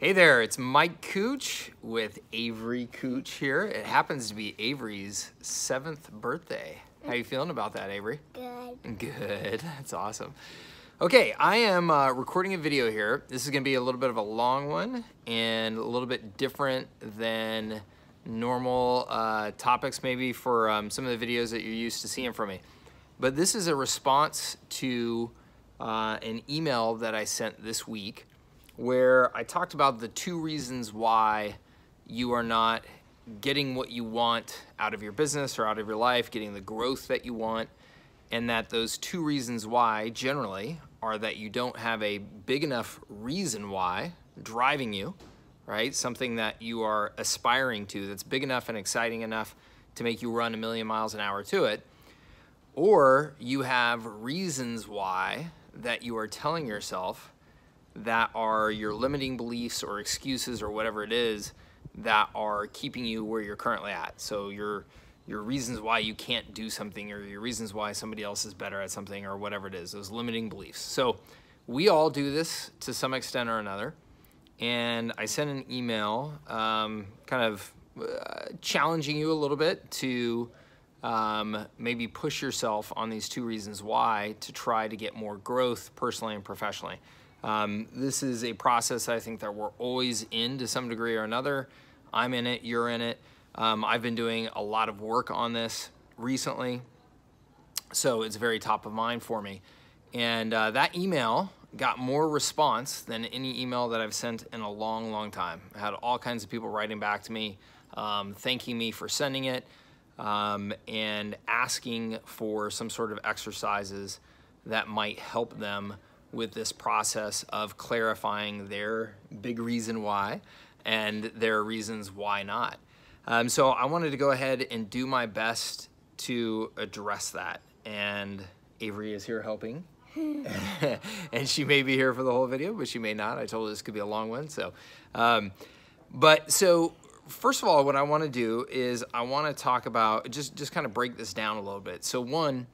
Hey there, it's Mike Cooch with Avery Cooch here. It happens to be Avery's 7th birthday. How you feeling about that, Avery? Good. Good, that's awesome. Okay, I am recording a video here. This is gonna be a little bit of a long one and a little bit different than normal topics maybe for some of the videos that you're used to seeing from me. But this is a response to an email that I sent this week where I talked about the 2 reasons why you are not getting what you want out of your business or out of your life, getting the growth that you want, and that those 2 reasons why generally are that you don't have a big enough reason why driving you, right? Something that you are aspiring to that's big enough and exciting enough to make you run 1,000,000 miles an hour to it, or you have reasons why that you are telling yourself that are your limiting beliefs or excuses or whatever it is that are keeping you where you're currently at. So your reasons why you can't do something, or your reasons why somebody else is better at something, or whatever it is, those limiting beliefs. So we all do this to some extent or another. And I sent an email kind of challenging you a little bit to maybe push yourself on these 2 reasons why to try to get more growth personally and professionally. This is a process I think that we're always in to some degree or another. I'm in it, you're in it. I've been doing a lot of work on this recently, so it's very top of mind for me. And that email got more response than any email that I've sent in a long, long time. I had all kinds of people writing back to me, thanking me for sending it, and asking for some sort of exercises that might help them with this process of clarifying their big reason why and their reasons why not. So I wanted to go ahead and do my best to address that. And Avery is here helping. And she may be here for the whole video, but she may not. I told her this could be a long one. So, so first of all, what I want to do is I want to talk about, just kind of break this down a little bit. So one,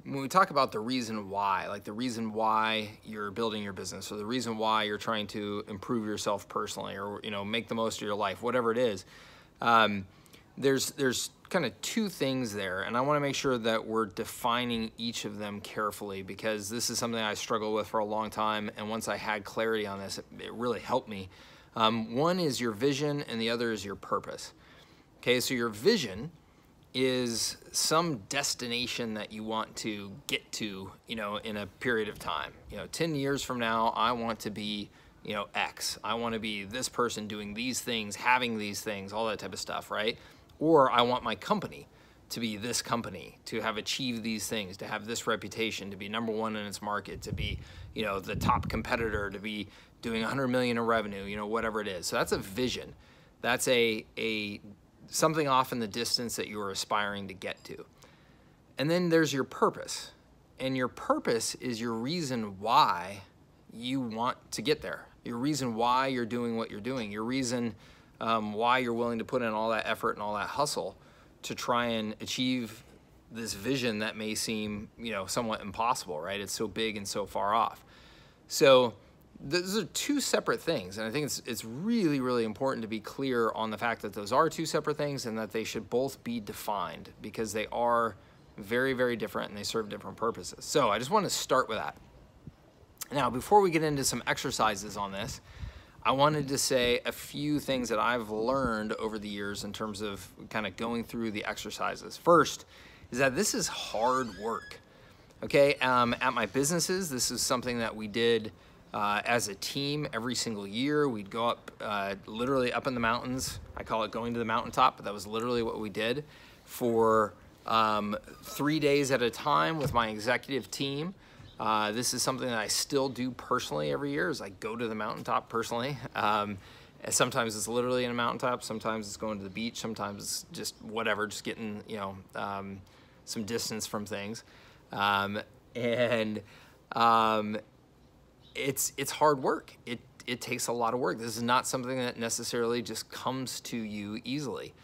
when we talk about the reason why, like the reason why you're building your business, or the reason why you're trying to improve yourself personally, or make the most of your life, whatever it is, there's kind of 2 things there, and I want to make sure that we're defining each of them carefully, because this is something I struggled with for a long time, and once I had clarity on this, it really helped me. One is your vision, and the other is your purpose. Okay, so your vision is some destination that you want to get to, in a period of time. 10 years from now, I want to be, X. I want to be this person doing these things, having these things, all that type of stuff, right? Or I want my company to be this company, to have achieved these things, to have this reputation, to be #1 in its market, to be, the top competitor, to be doing 100 million in revenue, whatever it is. So that's a vision. That's a something off in the distance that you are aspiring to get to. And then there's your purpose. And your purpose is your reason why you want to get there. Your reason why you're doing what you're doing. Your reason why you're willing to put in all that effort and all that hustle to try and achieve this vision that may seem, somewhat impossible, right? It's so big and so far off. So those are 2 separate things, and I think it's really, really important to be clear on the fact that those are 2 separate things, and that they should both be defined, because they are very, very different and they serve different purposes. So I just want to start with that. Now, before we get into some exercises on this, I wanted to say a few things that I've learned over the years in terms of kind of going through the exercises. First is that this is hard work. Okay, at my businesses, this is something that we did as a team every single year. We'd go up, literally up in the mountains. I call it going to the mountaintop, but that was literally what we did for 3 days at a time with my executive team. This is something that I still do personally every year, is I go to the mountaintop personally. Sometimes it's literally in a mountaintop, sometimes it's going to the beach, sometimes it's just whatever, just getting, some distance from things. It's hard work. It takes a lot of work. This is not something that necessarily just comes to you easily.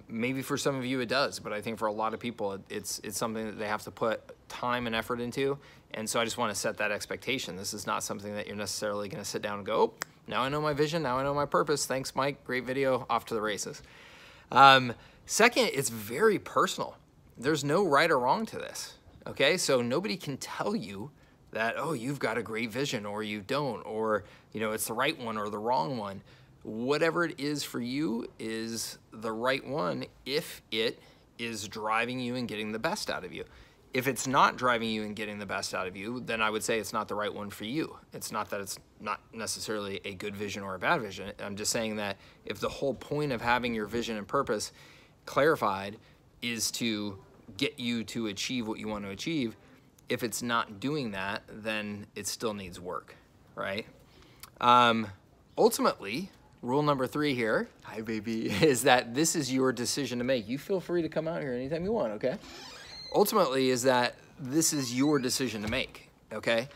Maybe for some of you it does, but I think for a lot of people it's something that they have to put time and effort into. And so I just want to set that expectation. This is not something that you're necessarily going to sit down and go, oh, Now I know my vision, now I know my purpose. Thanks, Mike. Great video, off to the races. Second, it's very personal. There's no right or wrong to this, okay? So nobody can tell you that, oh, you've got a great vision or you don't, or, you know, it's the right one or the wrong one. Whatever it is for you is the right one if it is driving you and getting the best out of you. If it's not driving you and getting the best out of you, then I would say it's not the right one for you. It's not that it's not necessarily a good vision or a bad vision. I'm just saying that if the whole point of having your vision and purpose clarified is to get you to achieve what you want to achieve, if it's not doing that, then it still needs work, right? Ultimately, rule number 3 here, hi baby, is that this is your decision to make. You feel free to come out here anytime you want, okay? Ultimately is that this is your decision to make, okay?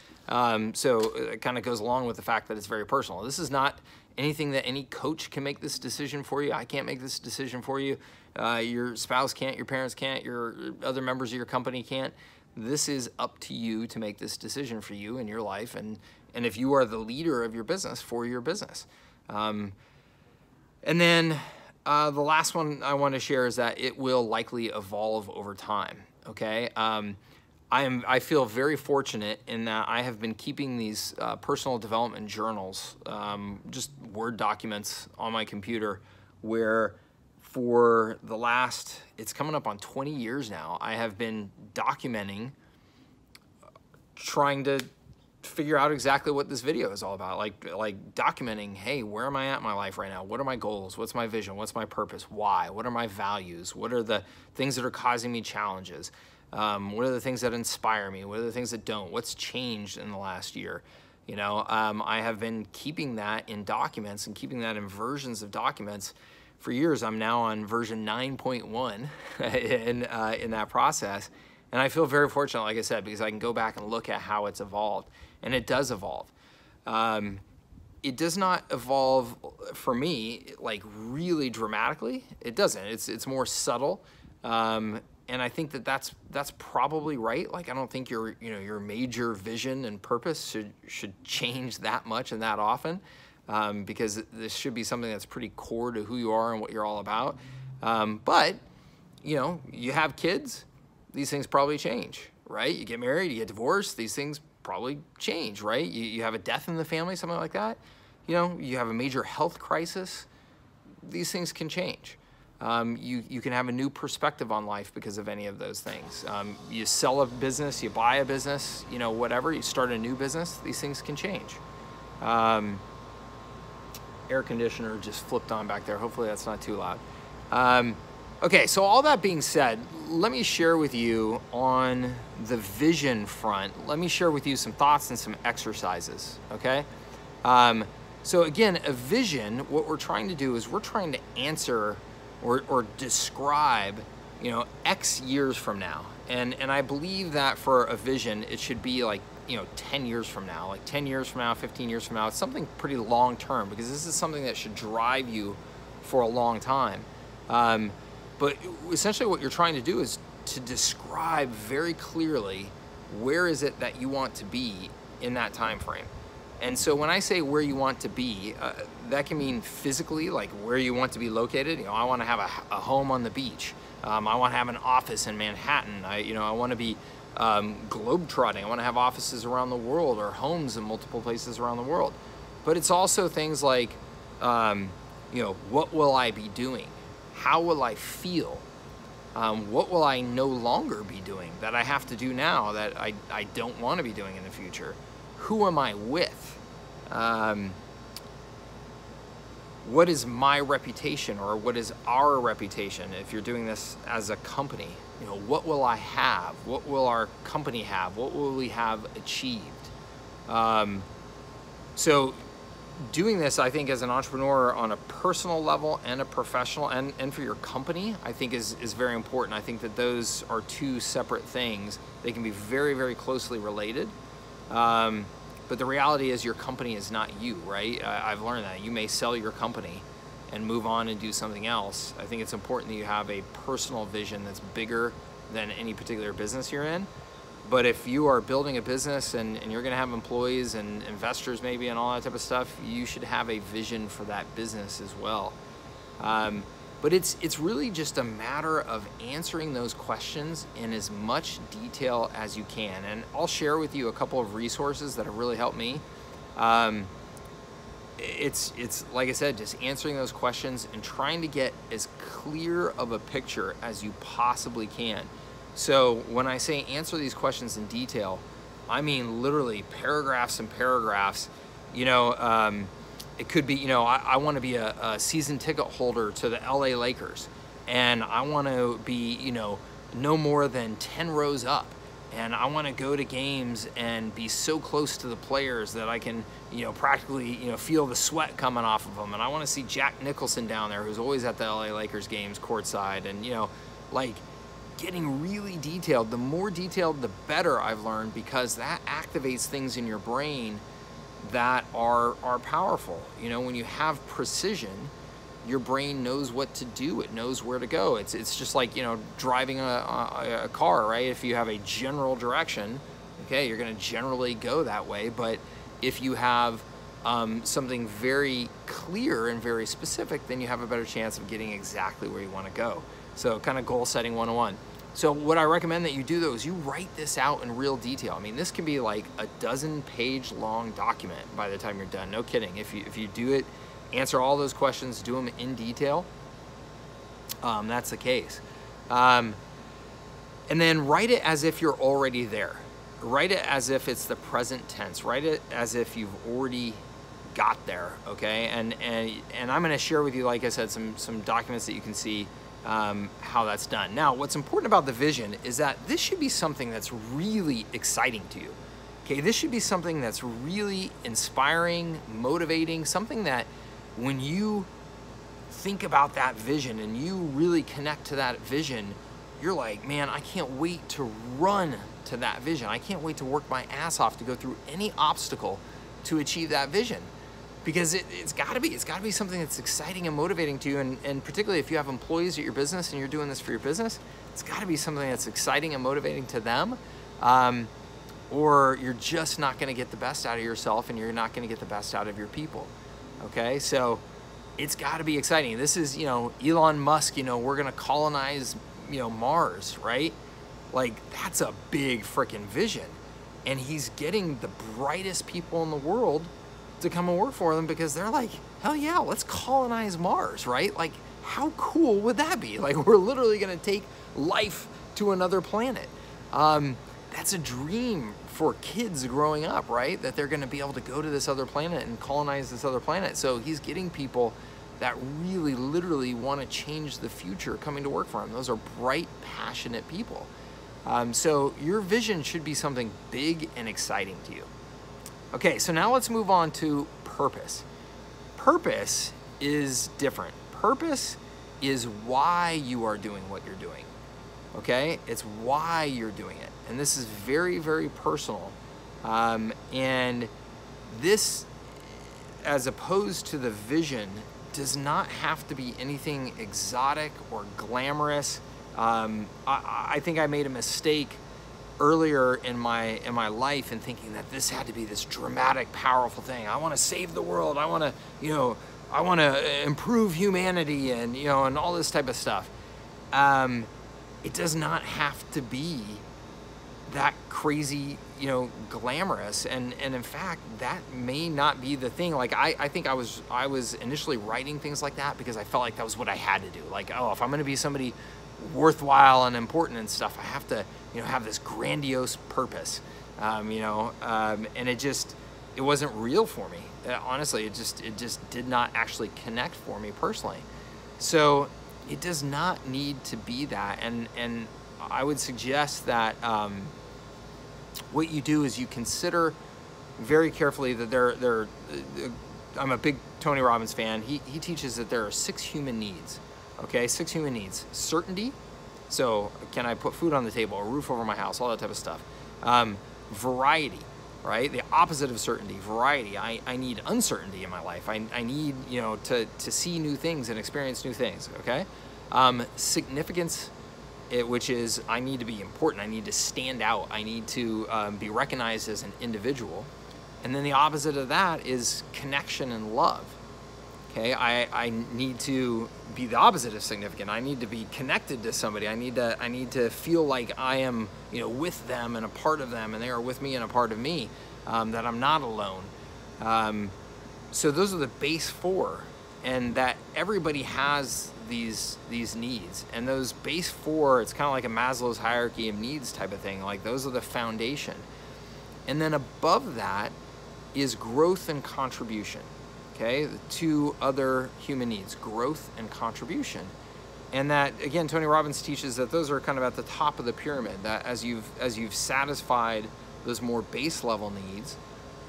So it kind of goes along with the fact that it's very personal. This is not anything that any coach can make this decision for you. I can't make this decision for you. Your spouse can't, your parents can't, your other members of your company can't. This is up to you to make this decision for you in your life, and if you are the leader of your business, for your business. And then the last one I want to share is that it will likely evolve over time, okay? I feel very fortunate in that I have been keeping these personal development journals, just Word documents on my computer, where for the last, it's coming up on 20 years now, I have been documenting, trying to figure out exactly what this video is all about, like documenting, hey, where am I at in my life right now? What are my goals? What's my vision? What's my purpose? Why? What are my values? What are the things that are causing me challenges? What are the things that inspire me? What are the things that don't? What's changed in the last year? You know, I have been keeping that in documents and keeping that in versions of documents for years. I'm now on version 9.1 in that process. And I feel very fortunate, like I said, because I can go back and look at how it's evolved. And it does evolve. It does not evolve, for me, like really dramatically. It doesn't. It's more subtle. And I think that that's probably right. Like, I don't think your major vision and purpose should change that much and that often, because this should be something that's pretty core to who you are and what you're all about. But, you know, you have kids, these things probably change, right? You get married, you get divorced, these things probably change, right? You have a death in the family, something like that. You know, you have a major health crisis, these things can change. You can have a new perspective on life because of any of those things. You sell a business, you buy a business, you know, whatever, you start a new business, these things can change. Air conditioner just flipped on back there. Hopefully that's not too loud. Okay, so all that being said, let me share with you on the vision front, let me share with you some thoughts and some exercises, okay? So again, a vision, what we're trying to do is we're trying to answer or describe, you know, X years from now. And I believe that for a vision, it should be like, you know, 10 years from now, like 10 years from now, 15 years from now. It's something pretty long term, because this is something that should drive you for a long time. But essentially what you're trying to do is to describe very clearly where is it that you want to be in that time frame. And so when I say where you want to be, that can mean physically, like where you want to be located. You know, I want to have a home on the beach. I want to have an office in Manhattan. I want to be globetrotting. I want to have offices around the world or homes in multiple places around the world. But it's also things like, you know, what will I be doing? How will I feel? What will I no longer be doing that I have to do now that I don't want to be doing in the future? Who am I with? What is my reputation, or what is our reputation if you're doing this as a company? You know, what will I have? What will our company have? What will we have achieved? So doing this, I think, as an entrepreneur on a personal level and a professional and for your company, I think is very important. I think that those are two separate things. They can be very, very closely related. But the reality is your company is not you, right? I've learned that. You may sell your company and move on and do something else. I think it's important that you have a personal vision that's bigger than any particular business you're in. But if you are building a business and you're gonna have employees and investors maybe and all that type of stuff, you should have a vision for that business as well. But it's really just a matter of answering those questions in as much detail as you can. And I'll share with you a couple of resources that have really helped me. It's like I said, just answering those questions and trying to get as clear of a picture as you possibly can. So when I say answer these questions in detail, I mean literally paragraphs and paragraphs. You know, it could be, you know, I want to be a season ticket holder to the LA Lakers, and I want to be, you know, no more than 10 rows up, and I want to go to games and be so close to the players that I can, you know, practically, you know, feel the sweat coming off of them. And I want to see Jack Nicholson down there, who's always at the LA Lakers games courtside, and, you know, like getting really detailed. The more detailed, the better, I've learned, because that activates things in your brain that are powerful. You know, when you have precision, your brain knows what to do. It knows where to go. It's just like, you know, driving a car, right? If you have a general direction, okay, you're going to generally go that way. But if you have something very clear and very specific, then you have a better chance of getting exactly where you want to go. So kind of goal setting 101. So what I recommend that you do, though, is you write this out in real detail. I mean, this can be like a 12-page long document by the time you're done. No kidding. If you do it, answer all those questions, do them in detail, that's the case. And then write it as if you're already there. Write it as if it's the present tense. Write it as if you've already got there, okay? And I'm going to share with you, like I said, some documents that you can see how that's done. Now, what's important about the vision is that this should be something that's really exciting to you. Okay, this should be something that's really inspiring, motivating, something that when you think about that vision and you really connect to that vision, you're like, man, I can't wait to run to that vision. I can't wait to work my ass off to go through any obstacle to achieve that vision. Because it's got to be something that's exciting and motivating to you, and particularly if you have employees at your business and you're doing this for your business, it's got to be something that's exciting and motivating to them, or you're just not going to get the best out of yourself, and you're not going to get the best out of your people. Okay, so it's got to be exciting. This is, you know, Elon Musk. You know, we're going to colonize, you know, Mars, right? Like, that's a big freaking vision, and he's getting the brightest people in the world to come and work for them because they're like, hell yeah, let's colonize Mars, right? Like, how cool would that be? Like, we're literally gonna take life to another planet. That's a dream for kids growing up, right? That they're gonna be able to go to this other planet and colonize this other planet. So he's getting people that really literally wanna change the future coming to work for him. Those are bright, passionate people. So your vision should be something big and exciting to you. Okay, so now let's move on to purpose. Purpose is different. Purpose is why you are doing what you're doing, okay? It's why you're doing it. And this is very, very personal. And this, as opposed to the vision, does not have to be anything exotic or glamorous. I think I made a mistake earlier in my life in thinking that this had to be this dramatic, powerful thing. I want to save the world. I want to, you know, I want to improve humanity, and, you know, and all this type of stuff. It does not have to be that crazy, you know, glamorous. And in fact, that may not be the thing. Like, I think I was initially writing things like that because I felt like that was what I had to do. Like, oh, if I'm going to be somebody worthwhile and important and stuff, I have to, you know, have this grandiose purpose, you know, and it wasn't real for me. Honestly, it just did not actually connect for me personally. So it does not need to be that. And I would suggest that what you do is you consider very carefully that I'm a big Tony Robbins fan. He teaches that there are 6 human needs. Okay, 6 human needs. Certainty, so can I put food on the table, a roof over my house, all that type of stuff. Variety, right? The opposite of certainty, variety. I need uncertainty in my life. I need, you know, to see new things and experience new things, okay? Significance which is I need to be important. I need to stand out. I need to be recognized as an individual. And then the opposite of that is connection and love. Okay, I need to be the opposite of significant. I need to be connected to somebody. I need to feel like I am, with them and a part of them, and they are with me and a part of me. That I'm not alone. So those are the base four, and that everybody has these needs. And those base four, it's kind of like a Maslow's hierarchy of needs type of thing. Like those are the foundation. And then above that is growth and contribution. Okay, the two other human needs, growth and contribution. And that, again, Tony Robbins teaches that those are kind of at the top of the pyramid, that as you've satisfied those more base level needs,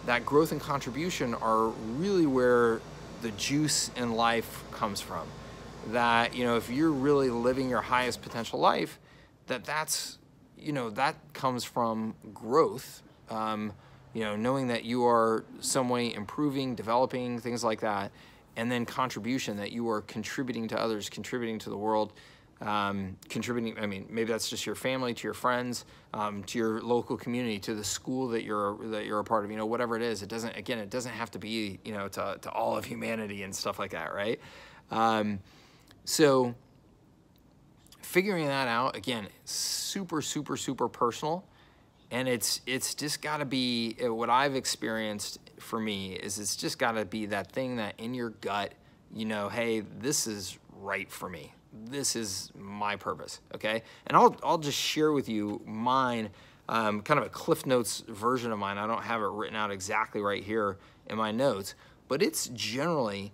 that growth and contribution are really where the juice in life comes from. That, if you're really living your highest potential life, that comes from growth. Knowing that you are some way improving, developing, things like that, and then contribution, that you are contributing to others, contributing to the world, contributing, maybe that's just your family, to your friends, to your local community, to the school that you're a part of, whatever it is. It doesn't have to be, to all of humanity and stuff like that, right? So figuring that out, again, super, super, super personal. And it's just got to be, what I've experienced for me is it's just got to be that thing that in your gut, hey, this is right for me. This is my purpose, okay? And I'll just share with you mine, kind of a Cliff Notes version of mine. I don't have it written out exactly right here in my notes, but it's generally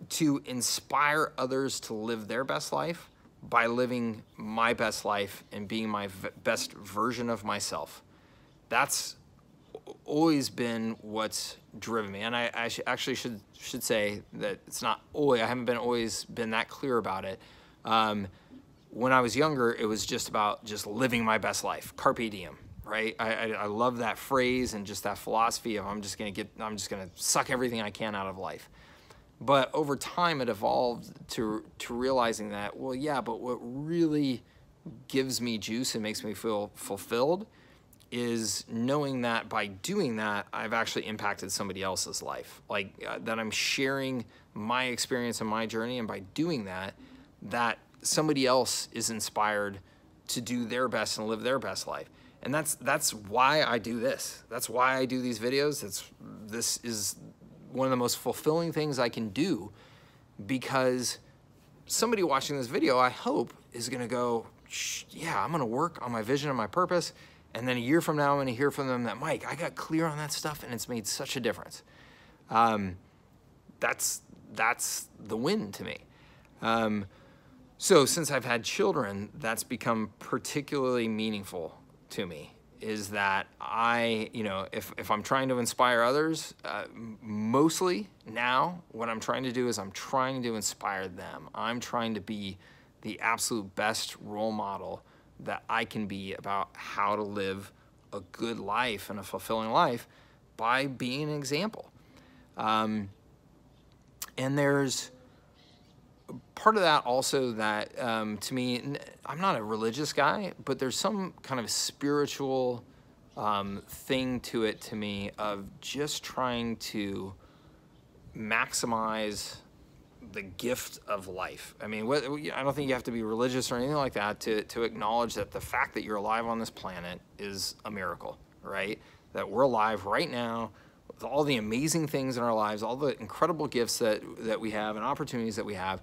to inspire others to live their best life by living my best life and being my best version of myself. That's always been what's driven me. And I actually should say that it's not always, I haven't always been that clear about it. When I was younger, it was just about just living my best life, carpe diem, right? I love that phrase and just that philosophy of I'm just gonna suck everything I can out of life. But over time, it evolved to realizing that, well, yeah, but what really gives me juice and makes me feel fulfilled is knowing that by doing that, I've actually impacted somebody else's life. Like that I'm sharing my experience and my journey, and by doing that, that somebody else is inspired to do their best and live their best life. And that's why I do this. That's why I do these videos. This is one of the most fulfilling things I can do, because somebody watching this video, I hope, is gonna go, yeah, I'm gonna work on my vision and my purpose, and then a year from now, I'm gonna hear from them that, Mike, I got clear on that stuff and it's made such a difference. That's the win to me. So since I've had children, that's become particularly meaningful to me. Is that if I'm trying to inspire others, mostly now what I'm trying to do is I'm trying to inspire them. I'm trying to be the absolute best role model that I can be about how to live a good life and a fulfilling life by being an example. And there's part of that also that, to me, I'm not a religious guy, but there's some kind of spiritual thing to it to me of just trying to maximize the gift of life. I mean, I don't think you have to be religious or anything like that to acknowledge that the fact that you're alive on this planet is a miracle, right? That we're alive right now with all the amazing things in our lives, all the incredible gifts that we have and opportunities that we have.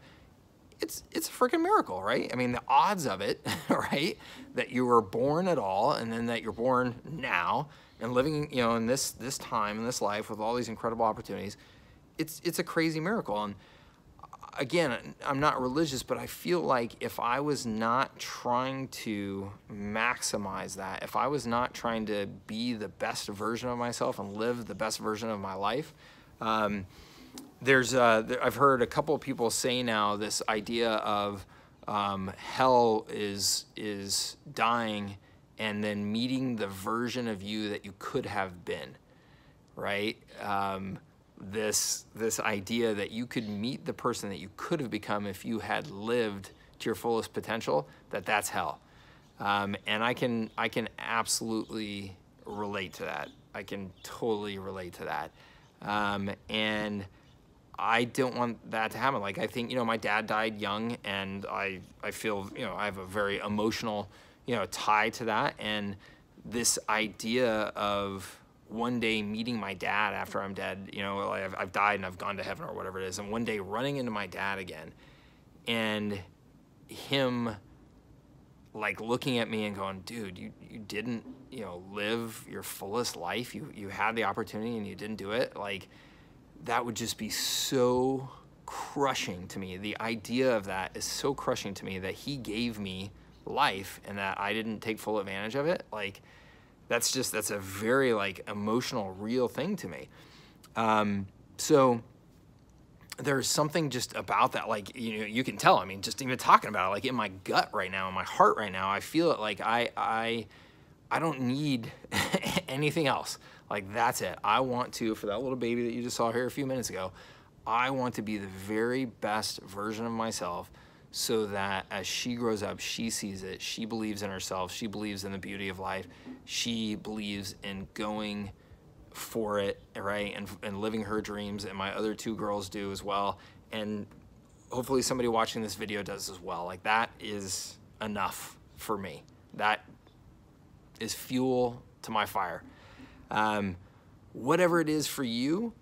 It's a freaking miracle, right? I mean, the odds of it, right? That you were born at all, and then that you're born now and living, in this time, in this life with all these incredible opportunities, it's a crazy miracle. And again, I'm not religious, but I feel like if I was not trying to maximize that, if I was not trying to be the best version of myself and live the best version of my life, I've heard a couple of people say now this idea of hell is dying and then meeting the version of you that you could have been, right? This idea that you could meet the person that you could have become if you had lived to your fullest potential, that's hell. And I can absolutely relate to that. I can totally relate to that. And I don't want that to happen. Like, I think, you know, my dad died young, and I feel, you know, I have a very emotional, you know, tie to that. And this idea of one day meeting my dad after I'm dead, you know, like I've died and I've gone to heaven or whatever it is, and one day running into my dad again and him like looking at me and going, dude, you didn't, you know, live your fullest life. You had the opportunity and you didn't do it. Like, that would just be so crushing to me. The idea of that is so crushing to me, that he gave me life and that I didn't take full advantage of it. Like, that's a very like emotional, real thing to me. So there's something just about that, like, you know, you can tell, I mean, just even talking about it, like in my gut right now, in my heart right now, I feel it. Like I don't need anything else. Like, that's it. I want to, for that little baby that you just saw here a few minutes ago, I want to be the very best version of myself, so that as she grows up, she sees it, she believes in herself, she believes in the beauty of life, she believes in going for it, right, and living her dreams, and my other two girls do as well, and hopefully somebody watching this video does as well. Like, that is enough for me. That is fuel to my fire. Whatever it is for you,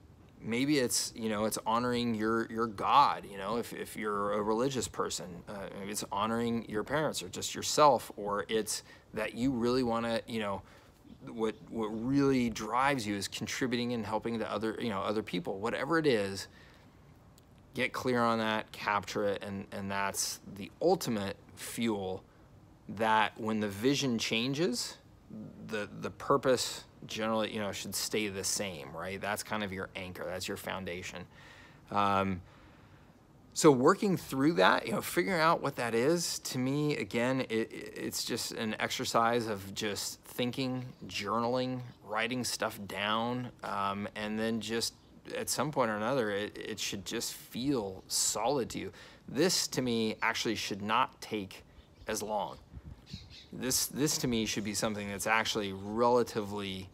maybe it's, you know, it's honoring your God, you know, if you're a religious person, maybe it's honoring your parents or just yourself, or it's that you really want to, you know, what really drives you is contributing and helping to other people. Whatever it is, get clear on that, capture it, and that's the ultimate fuel, that when the vision changes, the purpose generally, you know, should stay the same, right? That's kind of your anchor, that's your foundation. So working through that, you know, figuring out what that is, to me, again, it's just an exercise of just thinking, journaling, writing stuff down, and then just at some point or another, it should just feel solid to you. This, to me, actually should not take as long. This to me should be something that's actually relatively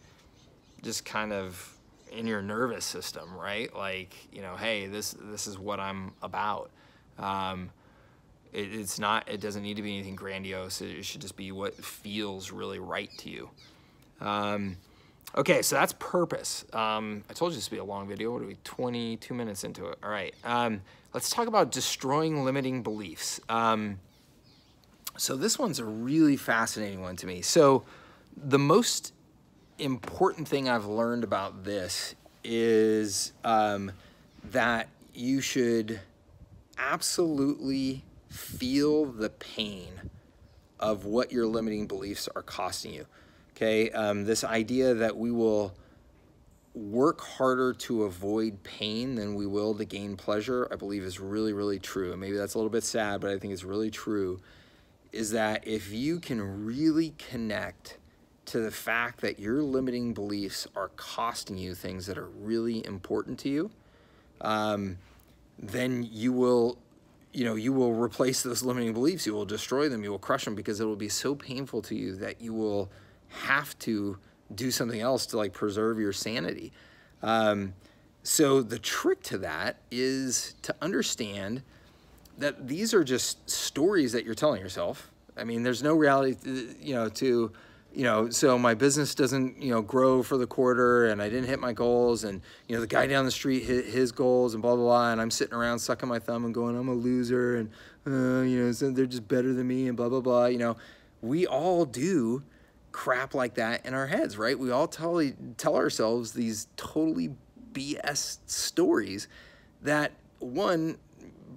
just kind of in your nervous system, right? Like, you know, hey, this is what I'm about. It doesn't need to be anything grandiose. It should just be what feels really right to you. Okay, so that's purpose. I told you this would be a long video. What are we, 22 minutes into it? All right, let's talk about destroying limiting beliefs. So this one's a really fascinating one to me. So the most important thing I've learned about this is that you should absolutely feel the pain of what your limiting beliefs are costing you. Okay, this idea that we will work harder to avoid pain than we will to gain pleasure, I believe is really, really true. And maybe that's a little bit sad, but I think it's really true, is that if you can really connect to the fact that your limiting beliefs are costing you things that are really important to you, then you will replace those limiting beliefs. You will destroy them. You will crush them, because it will be so painful to you that you will have to do something else to like preserve your sanity. So the trick to that is to understand that these are just stories that you're telling yourself. I mean, there's no reality, so my business doesn't, grow for the quarter, and I didn't hit my goals, and, the guy down the street hit his goals, and blah, blah, blah, and I'm sitting around sucking my thumb and going, I'm a loser, and, so they're just better than me, and blah, blah, blah. We all do crap like that in our heads, right? We all tell ourselves these totally BS stories that, one,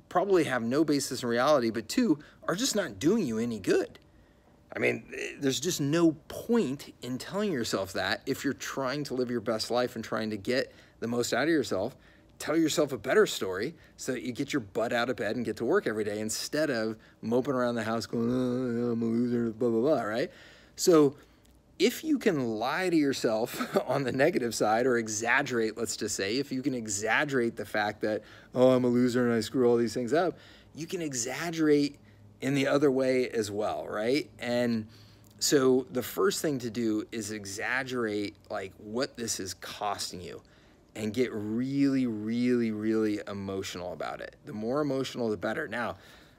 probably have no basis in reality, but two, are just not doing you any good. I mean, there's just no point in telling yourself that if you're trying to live your best life and trying to get the most out of yourself. Tell yourself a better story so that you get your butt out of bed and get to work every day, instead of moping around the house going, oh, I'm a loser, blah, blah, blah, right? So if you can lie to yourself on the negative side, or exaggerate, let's just say, if you can exaggerate the fact that, oh, I'm a loser and I screw all these things up, you can exaggerate in the other way as well, right? And so the first thing to do is exaggerate like what this is costing you and get really, really, really emotional about it. The more emotional, the better. Now,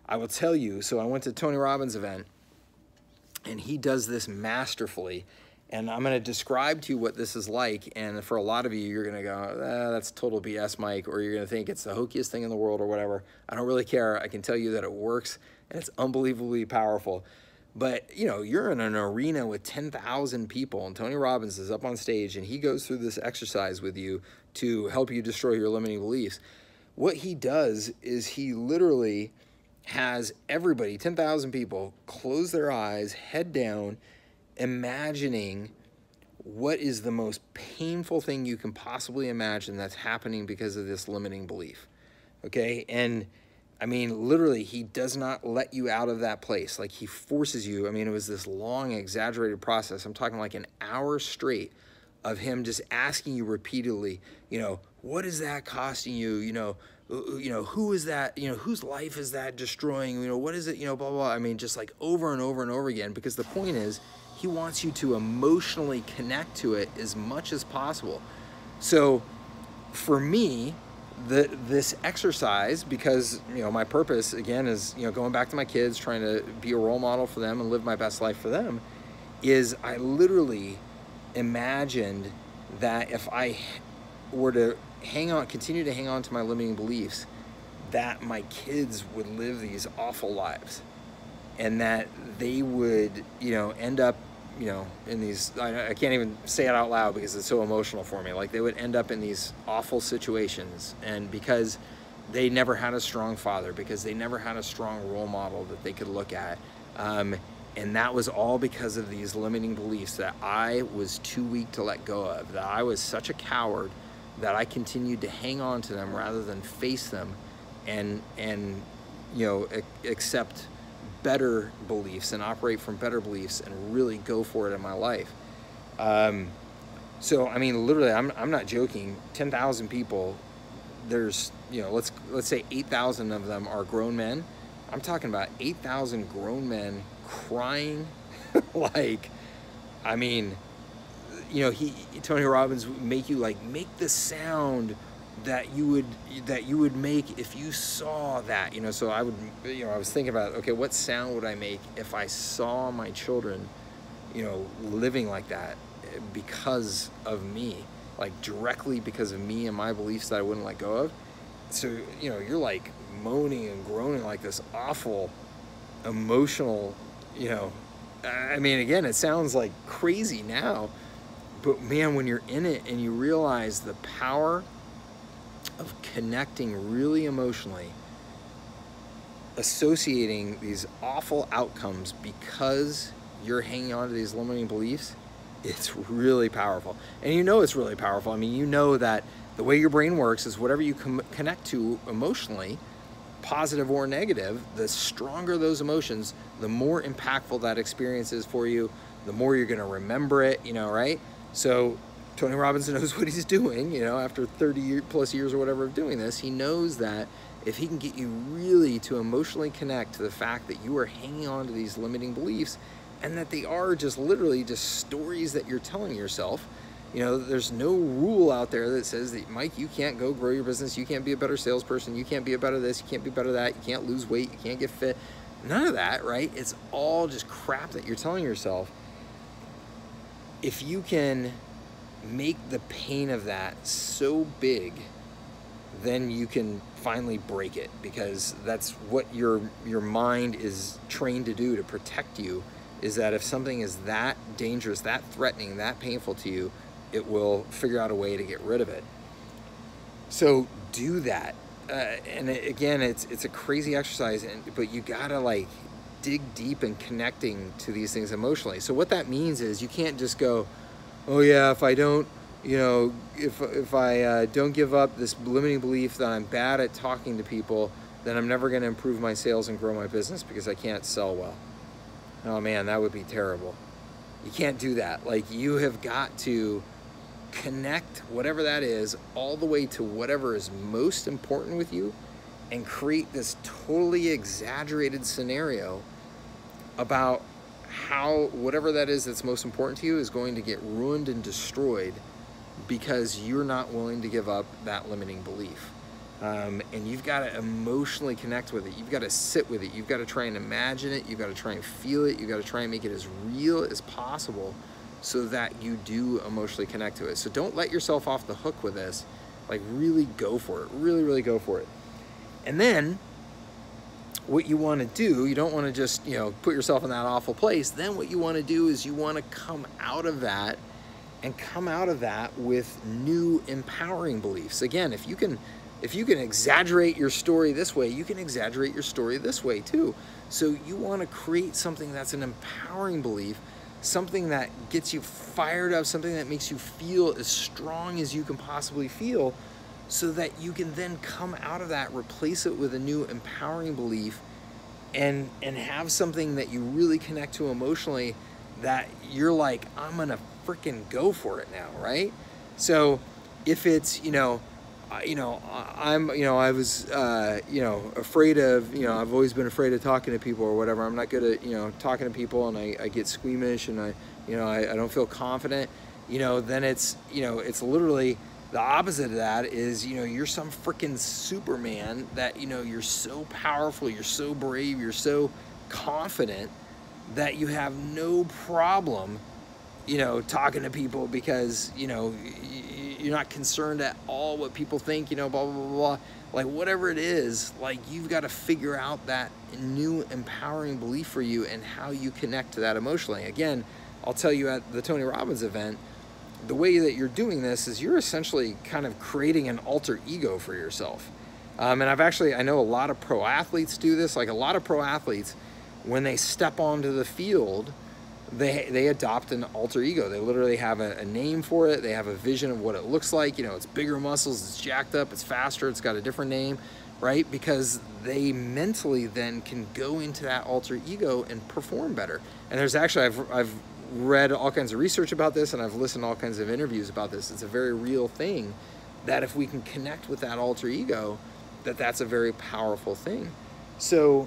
I will tell you, so I went to Tony Robbins' event, and he does this masterfully. And I'm going to describe to you what this is like. And for a lot of you, you're going to go, that's total BS, Mike, or you're going to think it's the hokiest thing in the world or whatever. I don't really care. I can tell you that it works, and it's unbelievably powerful. But, you know, you're in an arena with 10,000 people, and Tony Robbins is up on stage, and he goes through this exercise with you to help you destroy your limiting beliefs. What he does is he literally has everybody, 10,000 people, close their eyes, head down, imagining what is the most painful thing you can possibly imagine that's happening because of this limiting belief. Okay? And I mean, literally, he does not let you out of that place. Like, he forces you. I mean, it was this long, exaggerated process. I'm talking like an hour straight of him just asking you repeatedly, you know, what is that costing you? You know, who is that? You know, whose life is that destroying? You know, what is it? You know, blah, blah, blah. I mean, just like over and over and over again, because the point is, he wants you to emotionally connect to it as much as possible. So for me, this exercise, because, you know, my purpose, again, is, you know, going back to my kids, trying to be a role model for them and live my best life for them, is I literally imagined that if I were to continue to hang on to my limiting beliefs, that my kids would live these awful lives, and that they would, you know, end up, you know, in these, I can't even say it out loud because it's so emotional for me. Like, they would end up in these awful situations, and because they never had a strong father, because they never had a strong role model that they could look at. And that was all because of these limiting beliefs that I was too weak to let go of, that I was such a coward that I continued to hang on to them rather than face them and you know, accept better beliefs and operate from better beliefs and really go for it in my life. So I mean, literally, I'm not joking. 10,000 people. There's, you know, let's say 8,000 of them are grown men. I'm talking about 8,000 grown men crying like, I mean, you know, Tony Robbins would make you like make the sound that you would make if you saw that, you know. So I would, you know, I was thinking about, okay, what sound would I make if I saw my children, you know, living like that because of me, like directly because of me and my beliefs that I wouldn't let go of. So, you know, you're like moaning and groaning like this awful emotional, you know, I mean, again, it sounds like crazy now, but man, when you're in it and you realize the power of connecting really emotionally, associating these awful outcomes because you're hanging on to these limiting beliefs, it's really powerful. And you know it's really powerful. I mean, you know that the way your brain works is whatever you connect to emotionally, positive or negative, the stronger those emotions, the more impactful that experience is for you, the more you're going to remember it, you know, right? So Tony Robbins knows what he's doing, you know, after 30 plus years or whatever of doing this. He knows that if he can get you really to emotionally connect to the fact that you are hanging on to these limiting beliefs and that they are just literally just stories that you're telling yourself. You know, there's no rule out there that says that, Mike, you can't go grow your business, you can't be a better salesperson, you can't be a better this, you can't be better that, you can't lose weight, you can't get fit. None of that, right? It's all just crap that you're telling yourself. If you can make the pain of that so big, then you can finally break it, because that's what your mind is trained to do, to protect you, is that if something is that dangerous, that threatening, that painful to you, it will figure out a way to get rid of it. So do that. And again, it's a crazy exercise, but you gotta like dig deep in connecting to these things emotionally. So what that means is you can't just go, oh yeah, if I don't, you know, if I don't give up this limiting belief that I'm bad at talking to people, then I'm never gonna improve my sales and grow my business because I can't sell well. Oh man, that would be terrible. You can't do that. Like, you have got to connect whatever that is all the way to whatever is most important with you, and create this totally exaggerated scenario about how whatever that is that's most important to you is going to get ruined and destroyed because you're not willing to give up that limiting belief. And you've got to emotionally connect with it. You've got to sit with it. You've got to try and imagine it. You've got to try and feel it. You've got to try and make it as real as possible so that you do emotionally connect to it. So don't let yourself off the hook with this. Like, really go for it. Really, really go for it. And then what you want to do, you don't want to just, you know, put yourself in that awful place. Then what you want to do is you want to come out of that and come out of that with new empowering beliefs. Again, if you can exaggerate your story this way, you can exaggerate your story this way too. So you want to create something that's an empowering belief, something that gets you fired up, something that makes you feel as strong as you can possibly feel, so that you can then come out of that, replace it with a new empowering belief, and have something that you really connect to emotionally, that you're like, I'm gonna freaking go for it now, right? So if it's, I was, afraid of, I've always been afraid of talking to people or whatever. I'm not good at, talking to people, and I get squeamish, and I don't feel confident, then it's, it's literally the opposite of that is, you're some freaking Superman that, you're so powerful, you're so brave, you're so confident that you have no problem, talking to people because, you're not concerned at all what people think, blah, blah, blah, blah. Like, whatever it is, like, you've got to figure out that new empowering belief for you and how you connect to that emotionally. Again, I'll tell you at the Tony Robbins event, the way that you're doing this is you're essentially kind of creating an alter ego for yourself. And I know a lot of pro athletes do this. Like, a lot of pro athletes, when they step onto the field, they adopt an alter ego. They literally have a name for it. They have a vision of what it looks like. It's bigger muscles, it's jacked up, it's faster, it's got a different name, right? Because they mentally then can go into that alter ego and perform better. And there's actually, I've read all kinds of research about this, and I've listened to all kinds of interviews about this. It's a very real thing, that if we can connect with that alter ego, that's a very powerful thing. So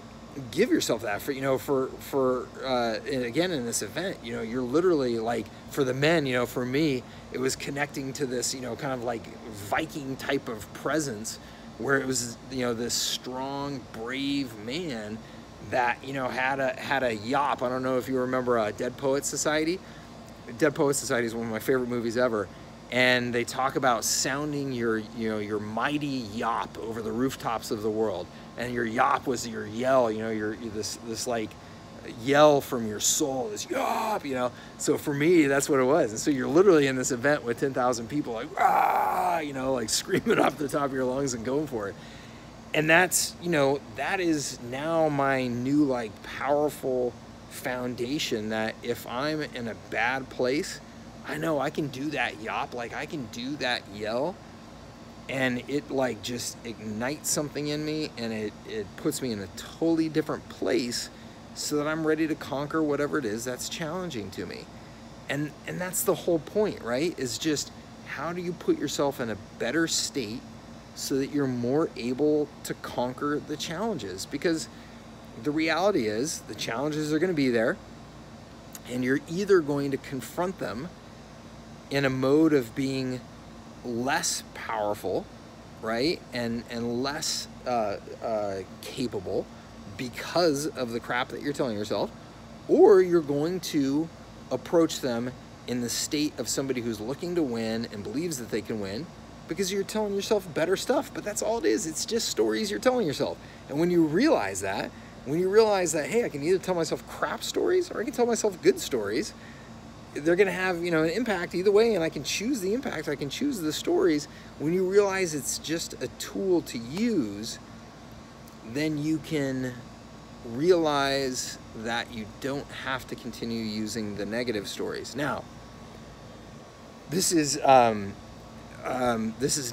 give yourself that and again, in this event, you're literally like, for the men, for me, it was connecting to this, kind of like Viking type of presence, where it was, this strong, brave man that, had a yop. I don't know if you remember Dead Poets Society. Dead Poets Society is one of my favorite movies ever. And they talk about sounding your mighty yop over the rooftops of the world. And your yop was your yell, your this like yell from your soul, this yop, So for me, that's what it was. And so you're literally in this event with 10,000 people, like, ah, like screaming off the top of your lungs and going for it. And that's, that is now my new, like, powerful foundation, that if I'm in a bad place, I know I can do that yop, like I can do that yell, and it like just ignites something in me, and it puts me in a totally different place so that I'm ready to conquer whatever it is that's challenging to me. And that's the whole point, right? Is just, how do you put yourself in a better state so that you're more able to conquer the challenges? Because the reality is, the challenges are going to be there, and you're either going to confront them in a mode of being less powerful, right, and less capable because of the crap that you're telling yourself, or you're going to approach them in the state of somebody who's looking to win and believes that they can win, because you're telling yourself better stuff. But that's all it is. It's just stories you're telling yourself. And when you realize that, hey, I can either tell myself crap stories or I can tell myself good stories, they're going to have, an impact either way, and I can choose the impact, I can choose the stories. When you realize it's just a tool to use, then you can realize that you don't have to continue using the negative stories. Now, this is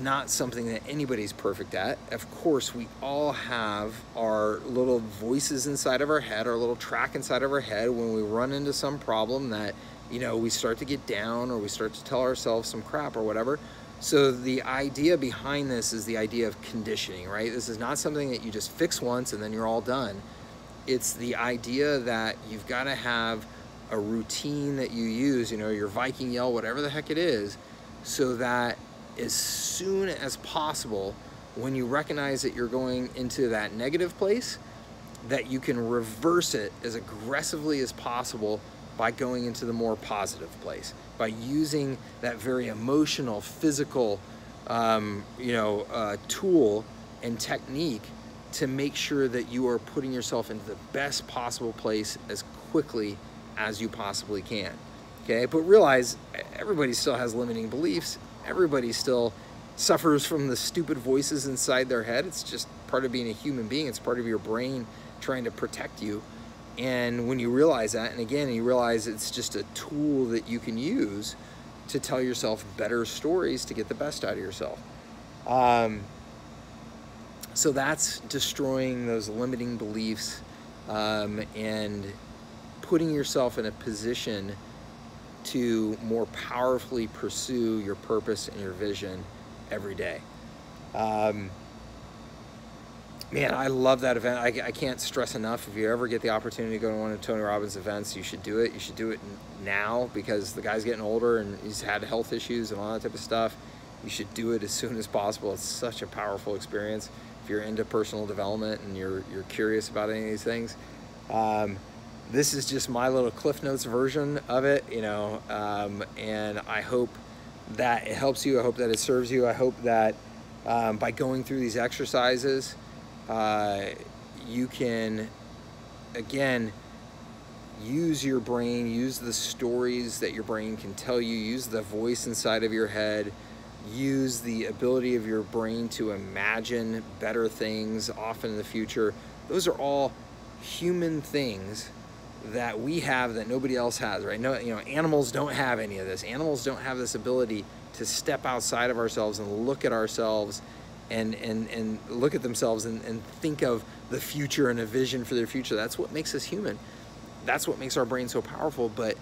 not something that anybody's perfect at. Of course, we all have our little voices inside of our head, our little track inside of our head, when we run into some problem that, we start to get down, or we start to tell ourselves some crap or whatever. So the idea behind this is the idea of conditioning, right? This is not something that you just fix once and then you're all done. It's the idea that you've got to have a routine that you use, you know, your Viking yell, whatever the heck it is, so that as soon as possible, when you recognize that you're going into that negative place, that you can reverse it as aggressively as possible by going into the more positive place, by using that very emotional, physical, tool and technique to make sure that you are putting yourself into the best possible place as quickly as you possibly can. Okay, but realize everybody still has limiting beliefs. Everybody still suffers from the stupid voices inside their head. It's just part of being a human being. It's part of your brain trying to protect you. And when you realize that, and again, you realize it's just a tool that you can use to tell yourself better stories to get the best out of yourself. So that's destroying those limiting beliefs and putting yourself in a position to more powerfully pursue your purpose and your vision every day. Man, I love that event. I can't stress enough, if you ever get the opportunity to go to one of Tony Robbins' events, you should do it. You should do it now, because the guy's getting older and he's had health issues and all that type of stuff. You should do it as soon as possible. It's such a powerful experience. If you're into personal development and you're curious about any of these things, this is just my little Cliff Notes version of it, you know, and I hope that it helps you. I hope that it serves you. I hope that by going through these exercises, you can, again, use your brain, use the stories that your brain can tell you, use the voice inside of your head, use the ability of your brain to imagine better things often in the future. Those are all human things that we have that nobody else has, right? No, you know, animals don't have any of this. Animals don't have this ability to step outside of ourselves and look at ourselves and look at themselves and think of the future and a vision for their future. That's what makes us human. That's what makes our brain so powerful. But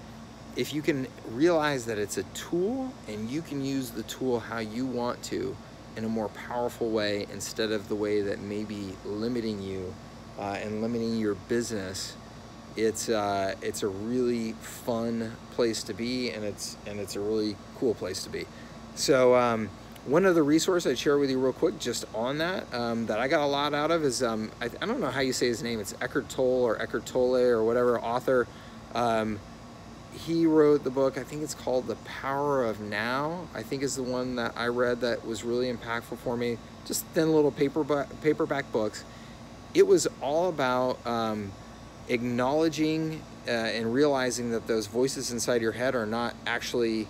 if you can realize that it's a tool and you can use the tool how you want to in a more powerful way, instead of the way that may be limiting you and limiting your business, it's a really fun place to be, and it's a really cool place to be. So one other resource I'd share with you real quick just on that, that I got a lot out of is, I don't know how you say his name. It's Eckhart Tolle or Eckhart Tolle or whatever, author. He wrote the book, I think it's called The Power of Now, I think is the one that I read that was really impactful for me. Just thin little paperback books. It was all about acknowledging and realizing that those voices inside your head are not actually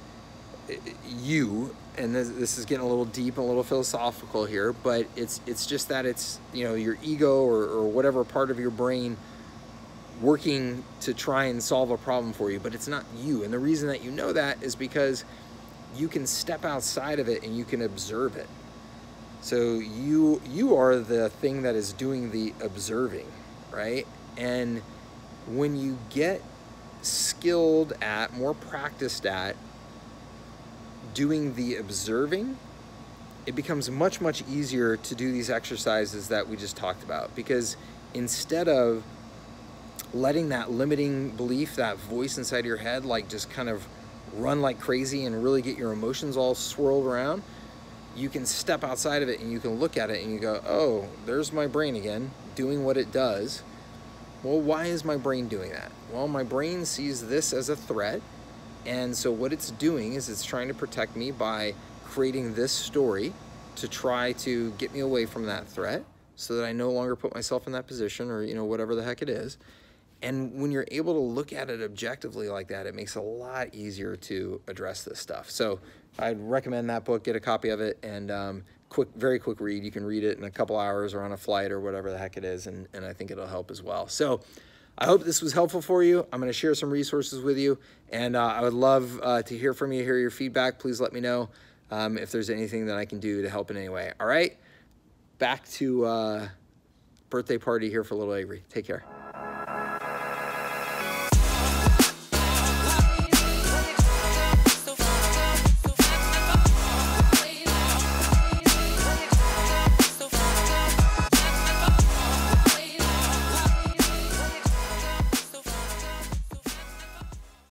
you. And this is getting a little deep and a little philosophical here, but it's just that it's, you know, your ego or whatever part of your brain working to try and solve a problem for you, but it's not you. And the reason that you know that is because you can step outside of it and you can observe it. So you are the thing that is doing the observing, right? And when you get skilled at, more practiced at doing the observing, it becomes much, much easier to do these exercises that we just talked about. Because instead of letting that limiting belief, that voice inside your head, like just kind of run like crazy and really get your emotions all swirled around, you can step outside of it and you can look at it and you go, oh, there's my brain again doing what it does. Well, why is my brain doing that? Well, my brain sees this as a threat, and so what it's doing is it's trying to protect me by creating this story to try to get me away from that threat so that I no longer put myself in that position, or, you know, whatever the heck it is. And when you're able to look at it objectively like that, it makes it a lot easier to address this stuff. So I'd recommend that book, get a copy of it, and very quick read. You can read it in a couple hours or on a flight or whatever the heck it is, and I think it'll help as well. So I hope this was helpful for you. I'm going to share some resources with you, and I would love to hear from you, hear your feedback. Please let me know if there's anything that I can do to help in any way. All right, back to birthday party here for little Avery. Take care.